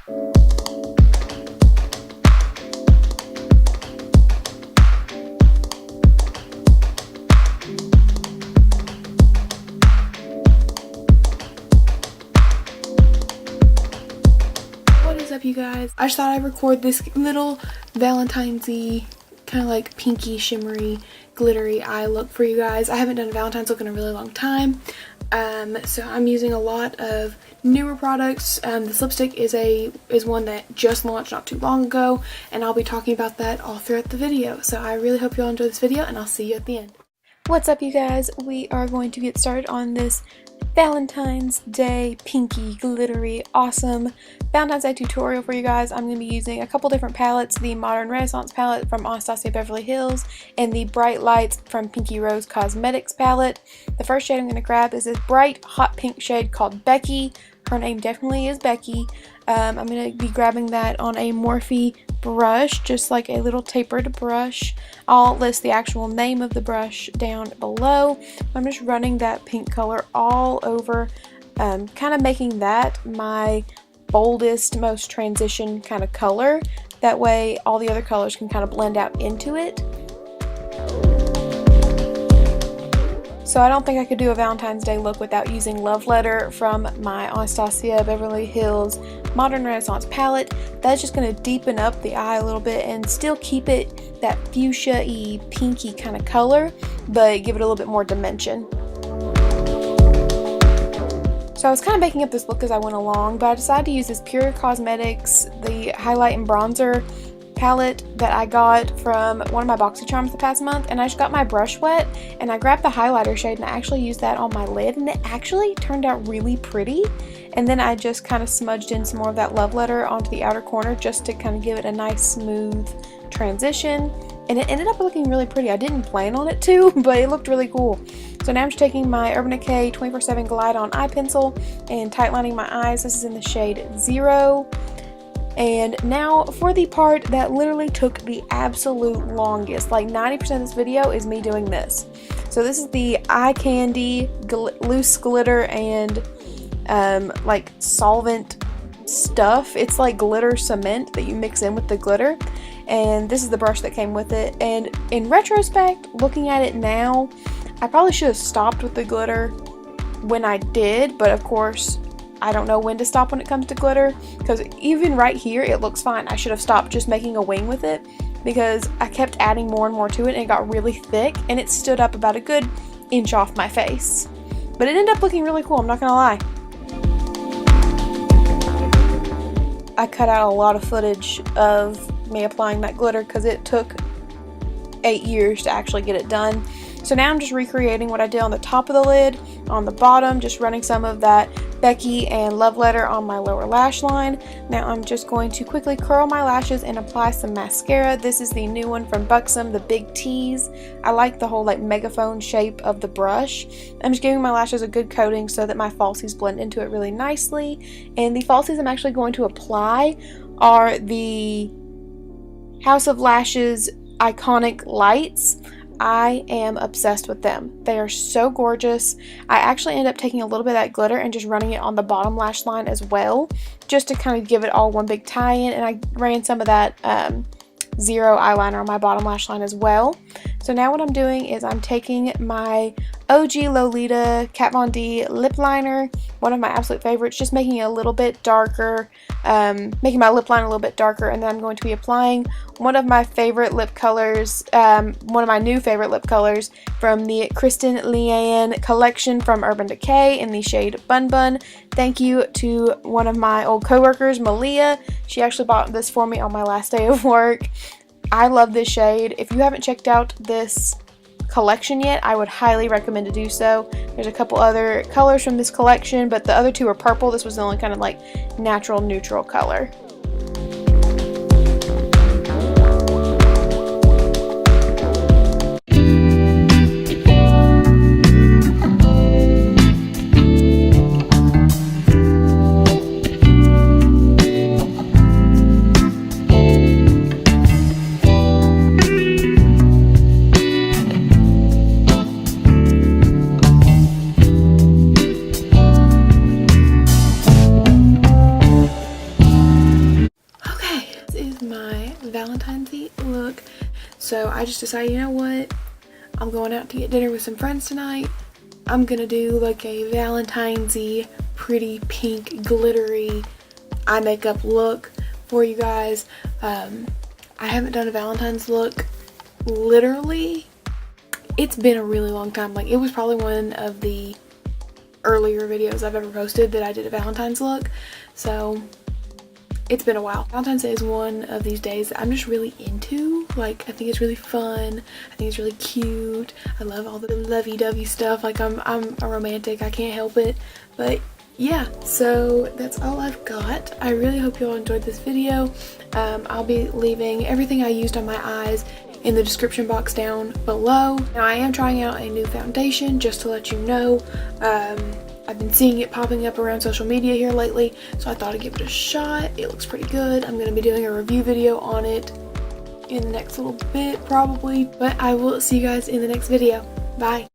Up, you guys, I just thought I'd record this little Valentine's-y kind of like pinky shimmery glittery eye look for you guys. I haven't done a Valentine's look in a really long time, so I'm using a lot of newer products. This lipstick is one that just launched not too long ago, and I'll be talking about that all throughout the video. So I really hope you all enjoy this video, and I'll see you at the end. What's up, you guys? We are going to get started on this Valentine's Day pinky glittery awesome Valentine's Day tutorial for you guys. I'm going to be using a couple different palettes, the Modern Renaissance palette from Anastasia Beverly Hills and the Bright Lights from Pinky Rose Cosmetics palette. The first shade I'm going to grab is this bright hot pink shade called Becky. Her name definitely is Becky. I'm going to be grabbing that on a Morphe brush, just like a little tapered brush. I'll list the actual name of the brush down below. I'm just running that pink color all over, kind of making that my boldest, most transition kind of color. That way all the other colors can kind of blend out into it. So I don't think I could do a Valentine's Day look without using Love Letter from my Anastasia Beverly Hills Modern Renaissance palette. That's just going to deepen up the eye a little bit and still keep it that fuchsia-y, pinky kind of color, but give it a little bit more dimension. So I was kind of making up this look as I went along, but I decided to use this Pure Cosmetics, the highlight and bronzer palette that I got from one of my Boxycharms the past month, and I just got my brush wet and I grabbed the highlighter shade and I actually used that on my lid, and it actually turned out really pretty. And then I just kind of smudged in some more of that Love Letter onto the outer corner just to kind of give it a nice smooth transition, and it ended up looking really pretty. I didn't plan on it to, but it looked really cool. So now I'm just taking my Urban Decay 24/7 Glide On eye pencil and tightlining my eyes. This is in the shade 0. And now for the part that literally took the absolute longest. Like 90% of this video is me doing this. So this is the eye candy loose glitter and like solvent stuff. It's like glitter cement that you mix in with the glitter, and this is the brush that came with it. And in retrospect, looking at it now, I probably should have stopped with the glitter when I did, but of course I don't know when to stop when it comes to glitter, because even right here it looks fine. I should have stopped just making a wing with it because I kept adding more and more to it and it got really thick and it stood up about a good inch off my face. But it ended up looking really cool, I'm not gonna lie. I cut out a lot of footage of me applying that glitter because it took 8 years to actually get it done. So now I'm just recreating what I did on the top of the lid, on the bottom, just running some of that Becky and Love Letter on my lower lash line. Now I'm just going to quickly curl my lashes and apply some mascara. This is the new one from Buxom, the Big Tease. I like the whole like megaphone shape of the brush. I'm just giving my lashes a good coating so that my falsies blend into it really nicely. And the falsies I'm actually going to apply are the House of Lashes Iconic Lights. I am obsessed with them. They are so gorgeous. I actually ended up taking a little bit of that glitter and just running it on the bottom lash line as well, just to kind of give it all one big tie-in, and I ran some of that Zero eyeliner on my bottom lash line as well. So now what I'm doing is I'm taking my OG Lolita Kat Von D lip liner, one of my absolute favorites, just making it a little bit darker, making my lip line a little bit darker, and then I'm going to be applying one of my favorite lip colors, one of my new favorite lip colors from the Kristen Leanne collection from Urban Decay in the shade Bun Bun. Thank you to one of my old coworkers, Malia. She actually bought this for me on my last day of work. I love this shade. If you haven't checked out this collection yet, I would highly recommend to do so. There's a couple other colors from this collection, but the other two are purple. This was the only kind of like natural neutral color. Valentine's look. So I just decided, you know what? I'm going out to get dinner with some friends tonight. I'm gonna do like a Valentine's-y, pretty pink, glittery eye makeup look for you guys. I haven't done a Valentine's look literally. It's been a really long time. Like, it was probably one of the earlier videos I've ever posted that I did a Valentine's look. So it's been a while. Valentine's Day is one of these days that I'm just really into. Like, I think it's really fun. I think it's really cute. I love all the lovey-dovey stuff. Like, I'm a romantic. I can't help it. But yeah, so that's all I've got. I really hope you all enjoyed this video. I'll be leaving everything I used on my eyes in the description box down below. Now, I am trying out a new foundation, just to let you know. I've been seeing it popping up around social media here lately, so I thought I'd give it a shot. It looks pretty good. I'm going to be doing a review video on it in the next little bit probably, but I will see you guys in the next video. Bye.